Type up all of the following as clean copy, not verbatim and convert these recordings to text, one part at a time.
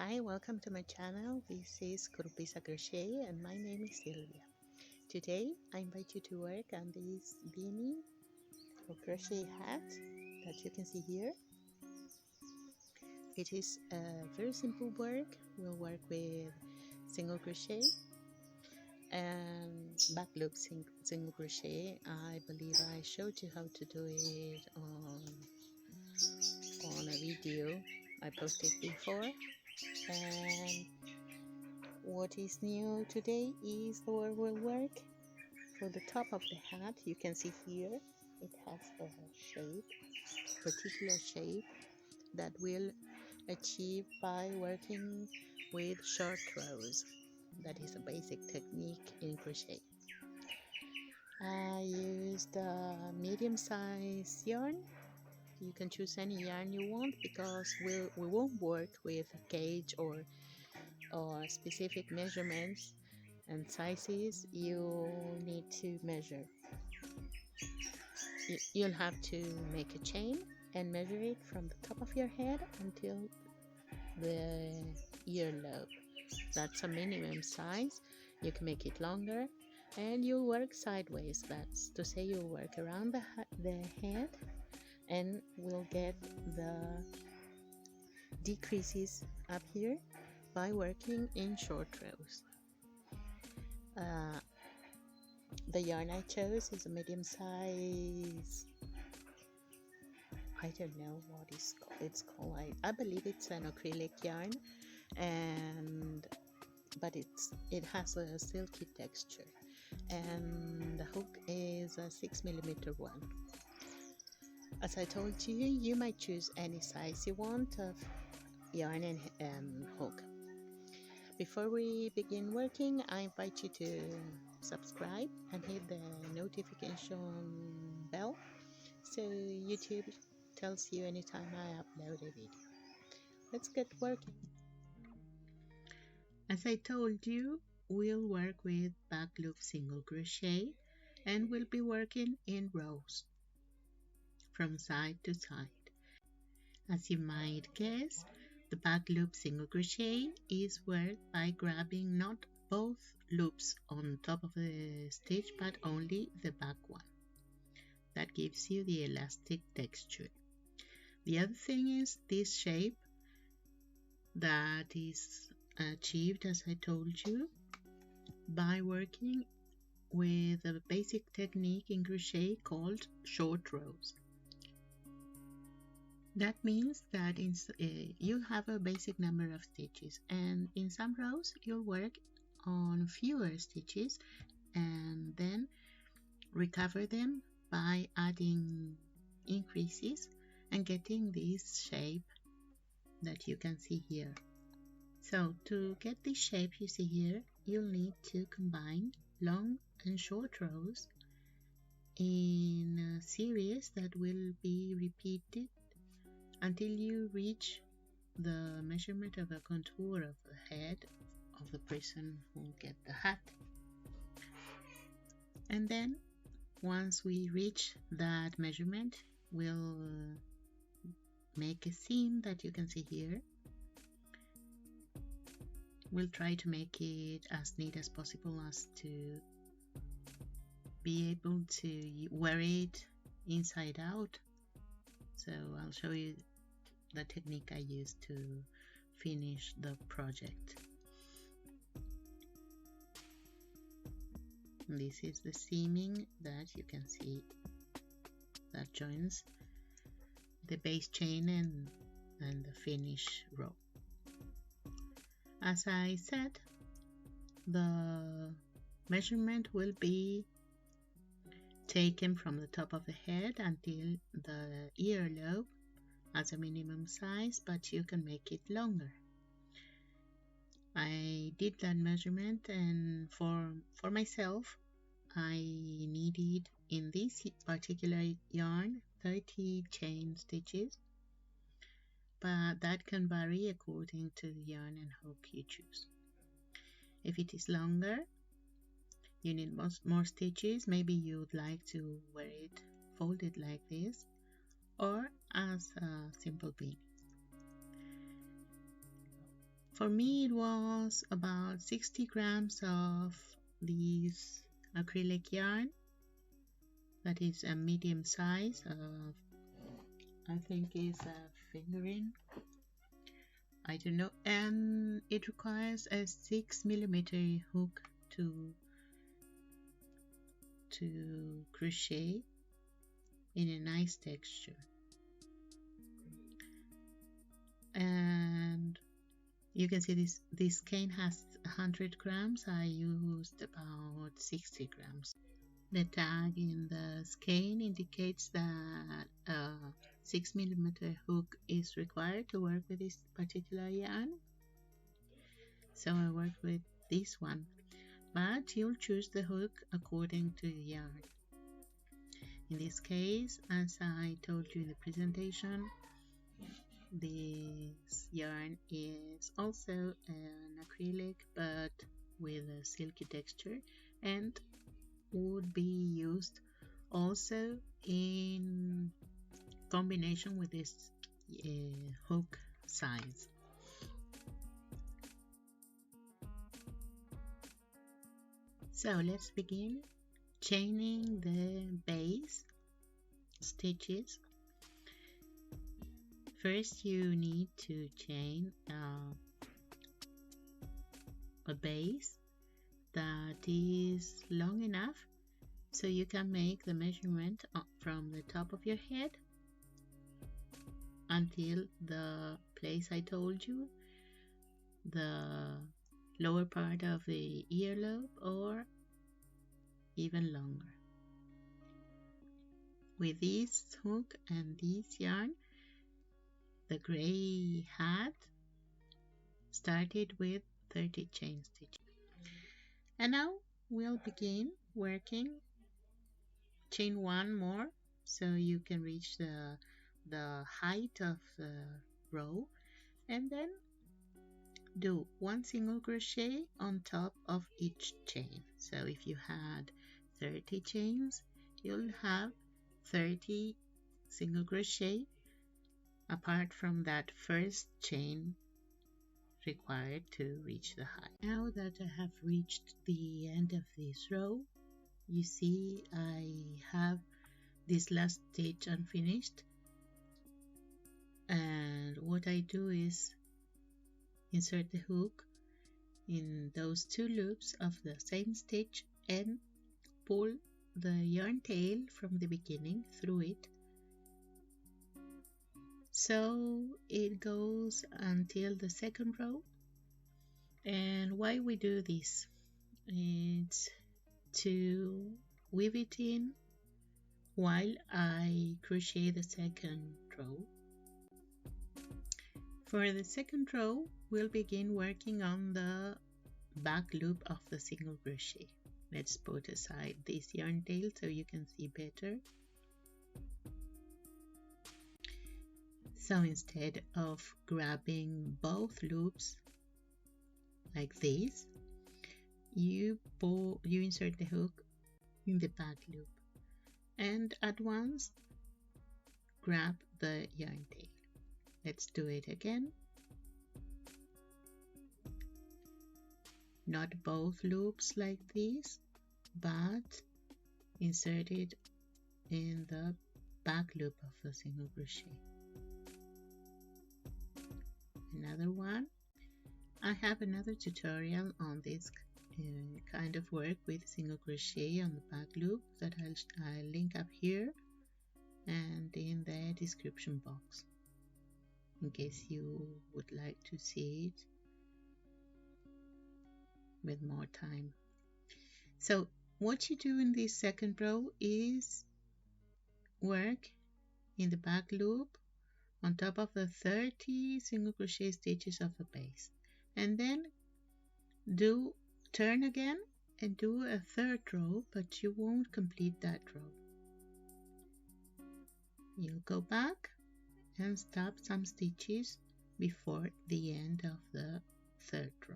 Hi, welcome to my channel. This is Curupisa Crochet and my name is Sylvia. Today I invite you to work on this beanie or crochet hat that you can see here. It is a very simple work. We'll work with single crochet and back loop single crochet. I believe I showed you how to do it on a video I posted before. And what is new today is the word will work. For the top of the hat, you can see here, it has a shape, particular shape that we'll achieve by working with short rows. That is a basic technique in crochet. I used a medium-sized yarn. You can choose any yarn you want because we won't work with a gauge or specific measurements and sizes. You need to measure. You'll have to make a chain and measure it from the top of your head until the earlobe. That's a minimum size. You can make it longer and you'll work sideways. That's to say you'll work around the head and we'll get the decreases up here by working in short rows. The yarn I chose is a medium size. I don't know what it's called. I believe it's an acrylic yarn, but it has a silky texture, and the hook is a 6mm one. As I told you, you might choose any size you want of yarn and hook. Before we begin working, I invite you to subscribe and hit the notification bell so YouTube tells you anytime I upload a video. Let's get working. As I told you, we'll work with back loop single crochet and we'll be working in rows from side to side. As you might guess, the back loop single crochet is worked by grabbing not both loops on top of the stitch but only the back one. That gives you the elastic texture. The other thing is this shape that is achieved, as I told you, by working with a basic technique in crochet called short rows. That means that you'll have a basic number of stitches, and in some rows you'll work on fewer stitches and then recover them by adding increases and getting this shape that you can see here. So to get this shape you see here, you'll need to combine long and short rows in a series that will be repeated until you reach the measurement of the contour of the head of the person who will get the hat. And then once we reach that measurement, we'll make a seam that you can see here. We'll try to make it as neat as possible as to be able to wear it inside out. So I'll show you the technique I used to finish the project. This is the seaming that you can see that joins the base chain and the finish row. As I said, the measurement will be taken from the top of the head until the earlobe as a minimum size, but you can make it longer. I did that measurement, and for myself I needed in this particular yarn 30 chain stitches, but that can vary according to the yarn and hook you choose. If it is longer, you need more stitches. Maybe you would like to wear it folded like this or as a simple beanie. For me it was about 60 grams of this acrylic yarn. That is a medium size of, I think is a fingering, I don't know, and it requires a 6mm hook to crochet in a nice texture. And you can see this skein has 100 grams. I used about 60 grams. The tag in the skein indicates that a 6mm hook is required to work with this particular yarn. So I worked with this one, but you'll choose the hook according to the yarn. In this case, as I told you in the presentation, this yarn is also an acrylic but with a silky texture and would be used also in combination with this hook size. So let's begin chaining the base stitches. First you need to chain a base that is long enough so you can make the measurement from the top of your head until the place I told you, the lower part of the earlobe, or even longer. With this hook and this yarn, the gray hat started with 30 chain stitches. And now we'll begin working. Chain one more so you can reach the height of the row, and then do one single crochet on top of each chain. So if you had 30 chains, you'll have 30 single crochet apart from that first chain required to reach the height. Now that I have reached the end of this row, you see I have this last stitch unfinished, and what I do is insert the hook in those two loops of the same stitch and pull the yarn tail from the beginning through it, so it goes until the second row. And why we do this? It's to weave it in while I crochet the second row. For the second row, we'll begin working on the back loop of the single crochet. Let's put aside this yarn tail so you can see better. So instead of grabbing both loops like this, you insert the hook in the back loop and at once grab the yarn tail. Let's do it again. Not both loops like this, but insert it in the back loop of the single crochet. Another one. I have another tutorial on this kind of work with single crochet on the back loop that I'll link up here and in the description box in case you would like to see it with more time. So what you do in this second row is work in the back loop on top of the 30 single crochet stitches of the base, and then turn again and do a third row, but you won't complete that row. You'll go back and stop some stitches before the end of the third row.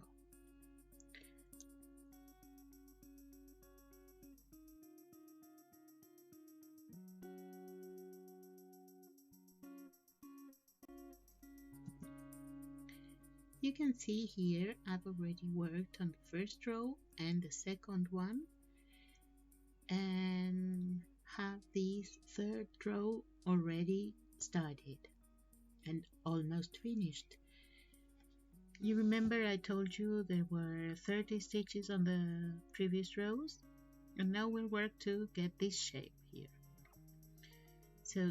You can see here I've already worked on the first row and the second one, and have this third row already started and almost finished. You remember I told you there were 30 stitches on the previous rows, and now we'll work to get this shape here. So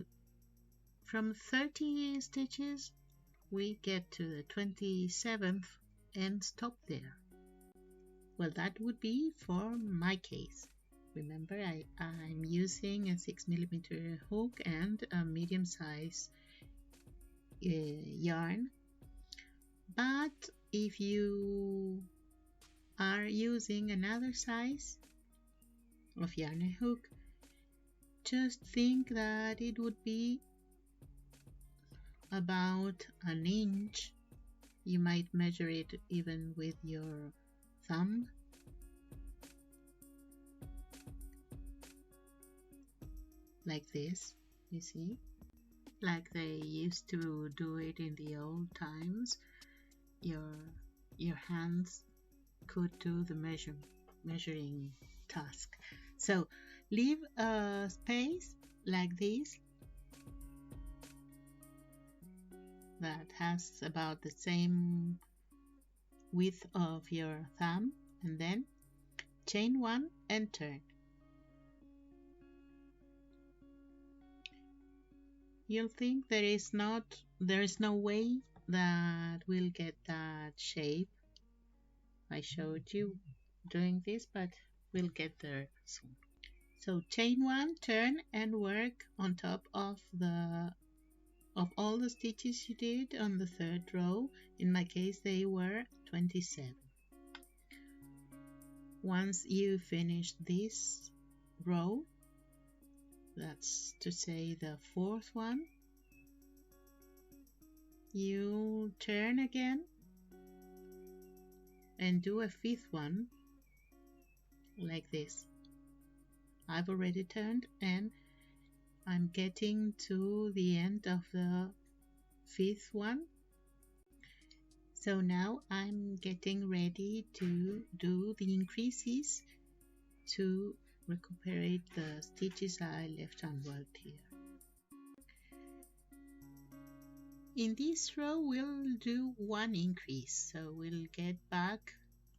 from 30 stitches we get to the 27th and stop there. Well, that would be for my case. Remember, I'm using a 6mm hook and a medium size yarn. But if you are using another size of yarn and hook, just think that it would be about an inch. You might measure it even with your thumb. Like this, you see, like they used to do it in the old times. Your hands could do the measuring task. So leave a space like this that has about the same width of your thumb, and then chain one and turn. You'll think there is no way that we'll get that shape I showed you doing this, but we'll get there soon. So chain one, turn, and work on top of all the stitches you did on the third row. In my case they were 27. Once you finish this row, that's to say the fourth one, you turn again and do a fifth one like this. I've already turned and I'm getting to the end of the fifth one. So now I'm getting ready to do the increases to recuperate the stitches I left unworked here. In this row we'll do one increase, so we'll get back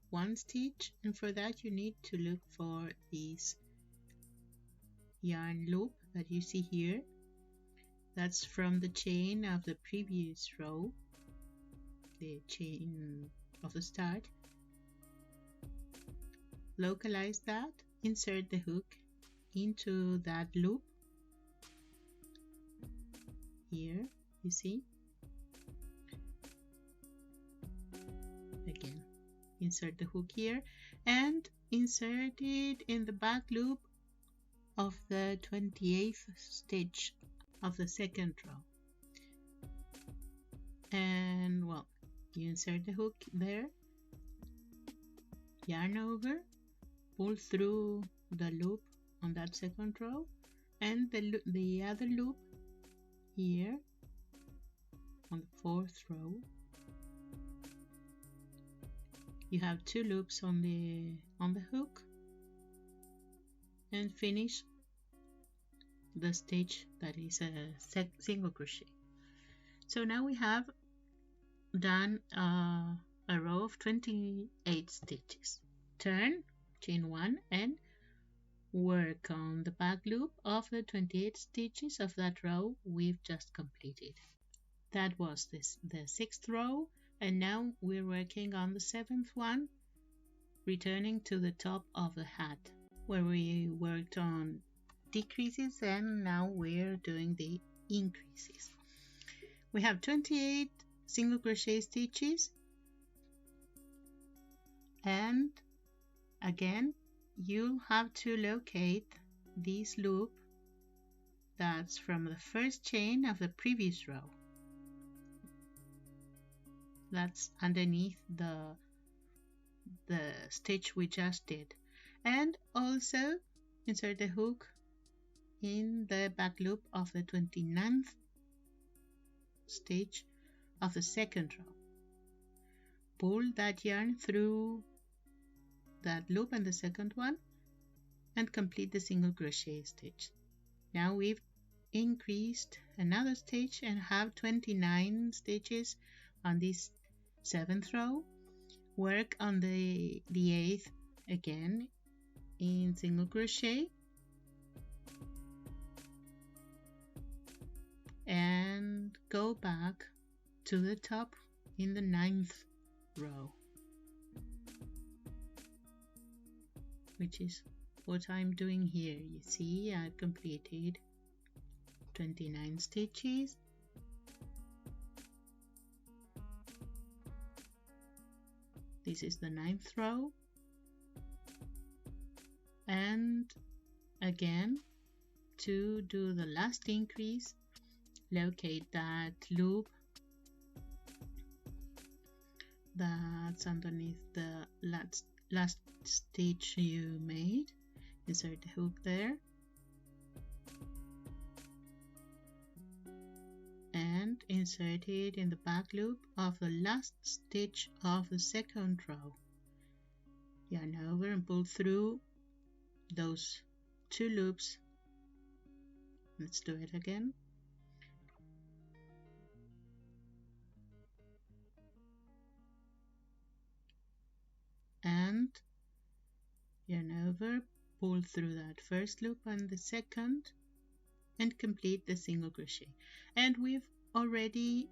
one stitch, and for that you need to look for this yarn loop that you see here. That's from the chain of the previous row, the chain of the start. Localize that, insert the hook into that loop here, you see. Again, insert the hook here and insert it in the back loop of the 28th stitch of the second row. And well, you insert the hook there, yarn over, pull through the loop on that second row, and the other loop here on the fourth row. You have two loops on the hook, and finish the stitch that is a single crochet. So now we have done a row of 28 stitches. Turn, chain one, and work on the back loop of the 28 stitches of that row we've just completed. That was the 6th row, and now we're working on the 7th one, returning to the top of the hat where we worked on decreases, and now we're doing the increases. We have 28 single crochet stitches, and again you have to locate this loop that's from the first chain of the previous row. That's underneath the stitch we just did, and also insert the hook in the back loop of the 29th stitch of the second row. pull that yarn through that loop and the second one and complete the single crochet stitch. Now we've increased another stitch and have 29 stitches on this 7th row. Work on the 8th again in single crochet and go back to the top in the 9th row, which is what I'm doing here. You see, I've completed 29 stitches. This is the 9th row, and again, to do the last increase, locate that loop that's underneath the last stitch you made. Insert the hook there and insert it in the back loop of the last stitch of the 2nd row. Yarn over and pull through those 2 loops. Let's do it again. And yarn over, pull through that first loop and the second, and complete the single crochet. And we've already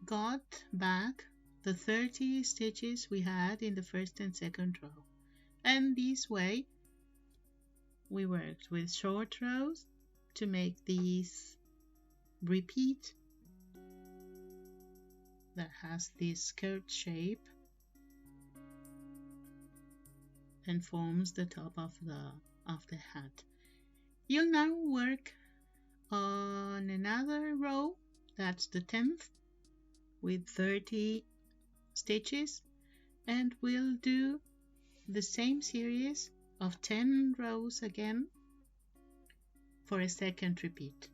got back the 30 stitches we had in the 1st and 2nd row. And this way we worked with short rows to make these repeat that has this skirt shape and forms the top of the hat. You'll now work on another row, that's the 10th, with 30 stitches, and we'll do the same series of 10 rows again for a second repeat.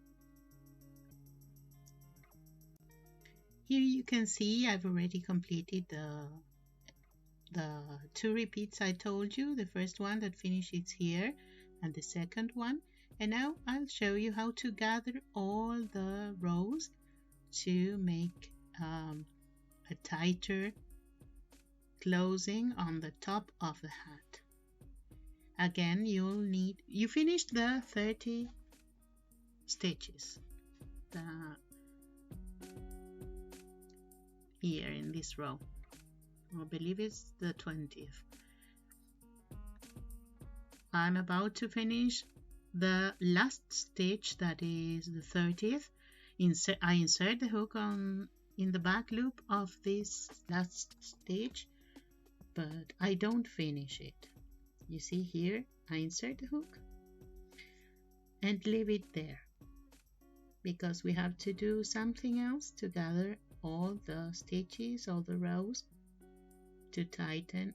Here you can see I've already completed the 2 repeats I told you, the first one that finishes here and the second one. And now I'll show you how to gather all the rows to make a tighter closing on the top of the hat. Again, you finished the 30 stitches here in this row. I believe it's the 20th. I'm about to finish the last stitch, that is the 30th. I insert the hook in the back loop of this last stitch, but I don't finish it. You see here, I insert the hook and leave it there because we have to do something else to gather all the stitches, all the rows, to tighten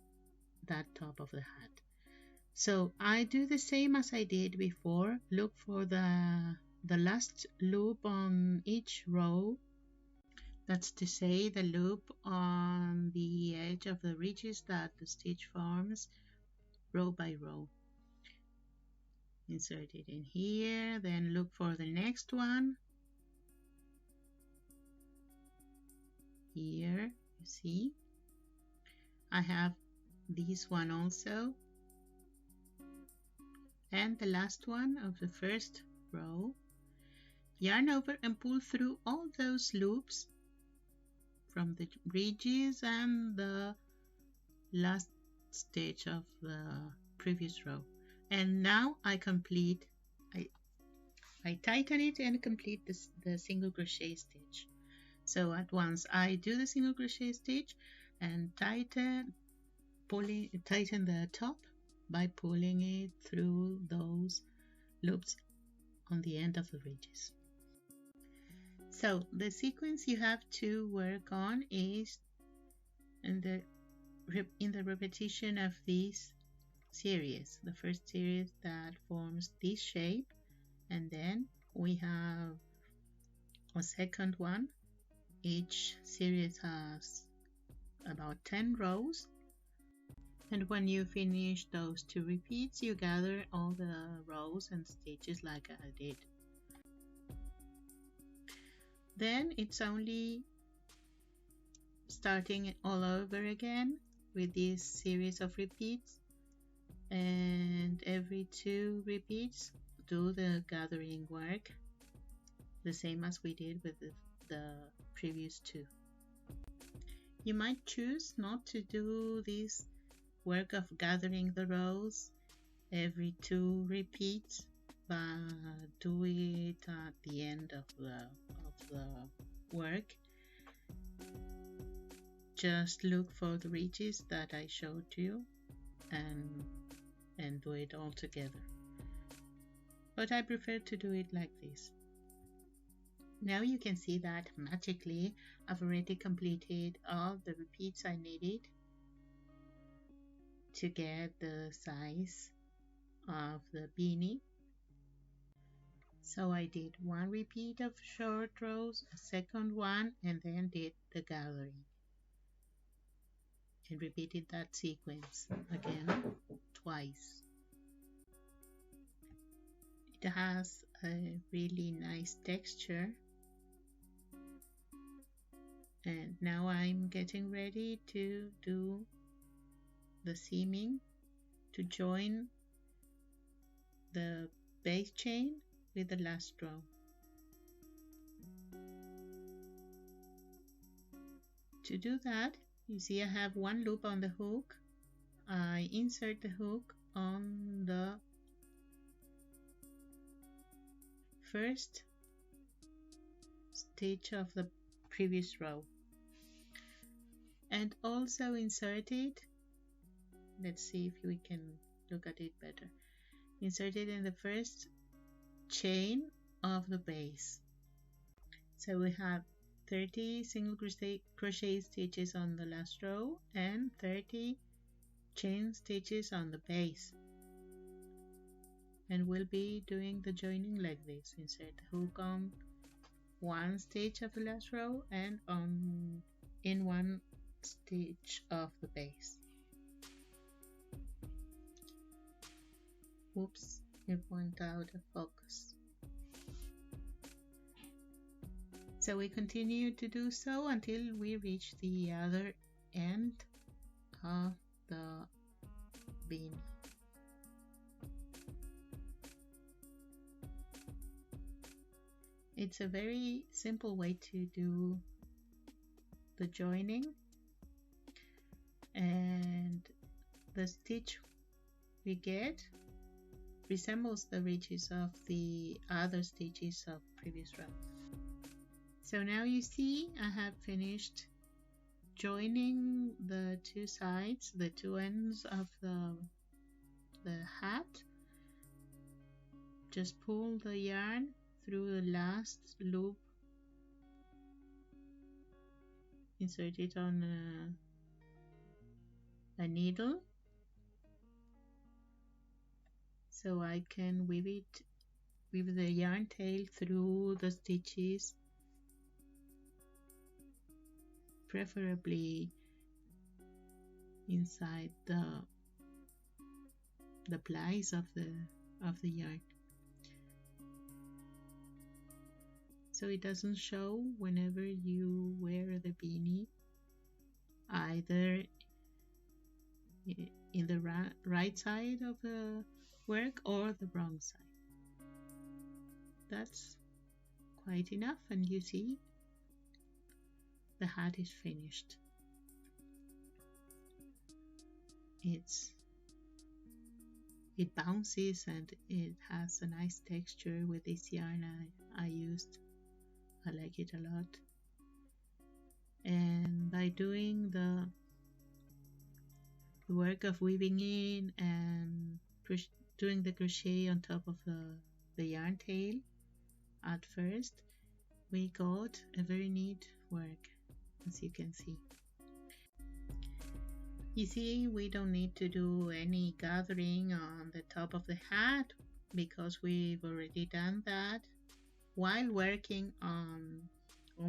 that top of the hat. So I do the same as I did before. Look for the last loop on each row. That's to say, the loop on the edge of the ridges that the stitch forms row by row. Insert it in here, then look for the next one. Here, you see, I have this one also, and the last one of the first row. Yarn over and pull through all those loops from the ridges and the last stitch of the previous row. And now I tighten it and complete the single crochet stitch. So at once I do the single crochet stitch and tighten the top by pulling it through those loops on the end of the ridges. So the sequence you have to work on is in the repetition of this series, the first series that forms this shape, and then we have a second one Each series has about 10 rows, and when you finish those 2 repeats, you gather all the rows and stitches like I did. Then it's only starting all over again with this series of repeats, and every 2 repeats do the gathering work, the same as we did with the previous 2. You might choose not to do this work of gathering the rows every 2 repeats, but do it at the end of the work. Just look for the ridges that I showed you and do it all together. But I prefer to do it like this. Now you can see that magically I've already completed all the repeats I needed to get the size of the beanie. So I did 1 repeat of short rows, a second one, and then did the gathering. And repeated that sequence again twice. It has a really nice texture. And now I'm getting ready to do the seaming to join the base chain with the last row. To do that, you see I have 1 loop on the hook. I insert the hook on the first stitch of the previous row, and also insert it, let's see if we can look at it better, insert it in the first chain of the base. So we have 30 single crochet stitches on the last row and 30 chain stitches on the base, and we'll be doing the joining like this. Insert the hook on 1 stitch of the last row and in 1 stitch of the base. Oops, it went out of focus. So we continue to do so until we reach the other end of the beanie. It's a very simple way to do the joining, and the stitch we get resembles the ridges of the other stitches of previous row. So now you see I have finished joining the 2 sides, the 2 ends of the hat. Just pull the yarn through the last loop, insert it on a needle so I can weave the yarn tail through the stitches, preferably inside the plies of the yarn, so it doesn't show whenever you wear the beanie, either in the right side of the work or the wrong side. That's quite enough, and you see the hat is finished. It bounces and it has a nice texture with this yarn I used. I like it a lot. And by doing the work of weaving in and doing the crochet on top of the yarn tail at first, we got a very neat work, as you can see. You see, we don't need to do any gathering on the top of the hat because we've already done that while working on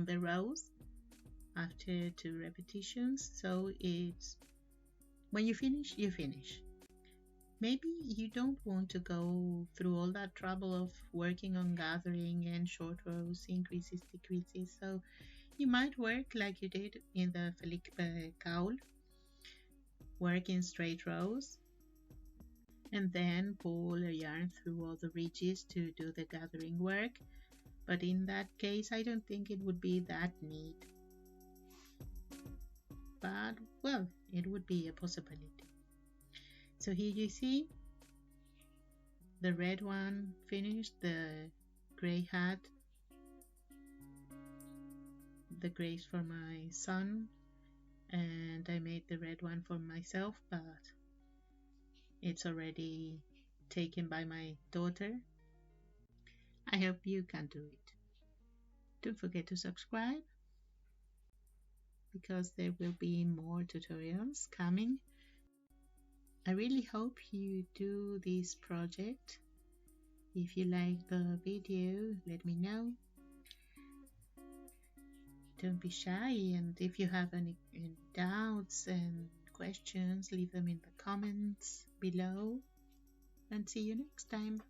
the rows. after 2 repetitions, so it's when you finish, you finish. Maybe you don't want to go through all that trouble of working on gathering and short rows, increases, decreases, so you might work like you did in the Felipe cowl, work in straight rows, and then pull a yarn through all the ridges to do the gathering work. But in that case, I don't think it would be that neat. But, well, it would be a possibility. So here you see the red one finished, the gray hat, the grays for my son, and I made the red one for myself, but it's already taken by my daughter. I hope you can do it. Don't forget to subscribe, because there will be more tutorials coming. I really hope you do this project. If you like the video, let me know. Don't be shy, and if you have any doubts and questions, leave them in the comments below, and see you next time.